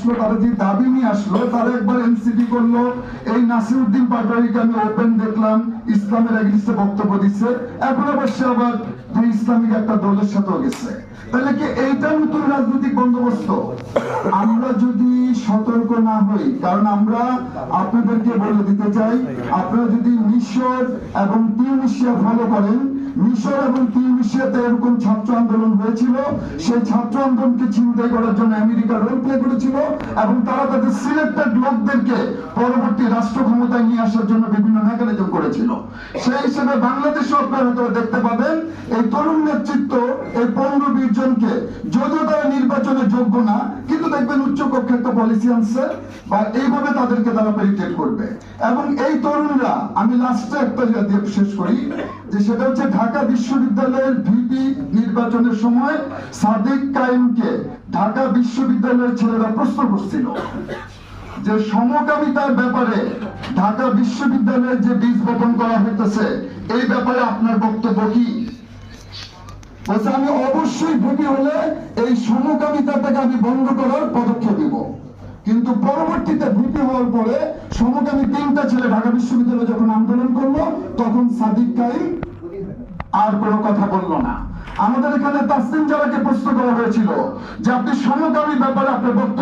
আসলো, তারা যে দাবি নিয়ে আসলো, তারা একবার এনসিপি করলো। এই নাসিরউদ্দিন পাটোয়ারিকে আমি ওপেন দেখলাম ইসলামের এগেইনস্টে বক্তব্য দিচ্ছে, এখন আবার সে আবার দুই ইসলামিক একটা দলের সাথেও গেছে। তাহলে কি এইটা নতুন রাজনৈতিক বন্দোবস্ত? আমরা যদি সতর্ক না হই, কারণ আমরা আপনাদেরকে বলে দিতে চাই, আপনারা যদি মিশর এবং তিউনিসিয়া ফলো করেন, মিশর এবং তিউনিসিয়াতে এরকম ছাত্র আন্দোলন হয়েছিল, সেই ছাত্র আন্দোলনকে ছিনতাই করার জন্য আমেরিকা রোল প্লে করেছিল এবং তারা তাদের সিলেক্টেড লোকদেরকে পরবর্তী রাষ্ট্র ক্ষমতায় নিয়ে আসার জন্য বিভিন্ন মেকানিজম করেছিল। সেই হিসেবে বাংলাদেশে আপনারা হয়তো দেখতে পাবেন এই তরুণ নেতৃত্ব, এই 15-20 জনকে, যদিও তারা নির্বাচনে যোগ্য না, কিন্তু দেখবেন উচ্চ কক্ষে একটা পলিসি আনছে বা এইভাবে তাদেরকে তারা পেরিটেট করবে। এবং এই তরুণরা, আমি লাস্টে একটা দিয়ে শেষ করি, যে সেটা হচ্ছে ঢাকা বিশ্ববিদ্যালয়ের ভিপি নির্বাচনের সময় সাদিক কায়েমকে ঢাকা বিশ্ববিদ্যালয়ের ছেলেরা প্রশ্ন করছিল যে সমকামিতার ব্যাপারে ঢাকা বিশ্ববিদ্যালয়ে যে বীজ বপন করা হইতেছে, এই ব্যাপারে আপনার বক্তব্য কি? বলছে আমি অবশ্যই ভিপি হলে এই সমকামিতাটাকে আমি বন্ধ করার পদক্ষেপ নিব। কিন্তু পরবর্তীতে ভিপি হওয়ার পরে সমকামী 3টা ছেলে ঢাকা বিশ্ববিদ্যালয়ে যখন আন্দোলন করলো, তখন সাদিক কায়েম আর কোনো কথা বললো না। আমাদের এখানে তাসলিম জারাকে প্রশ্ন করা হয়েছিল যে আপনি সমকামী ব্যাপারে আপনার বক্তব্য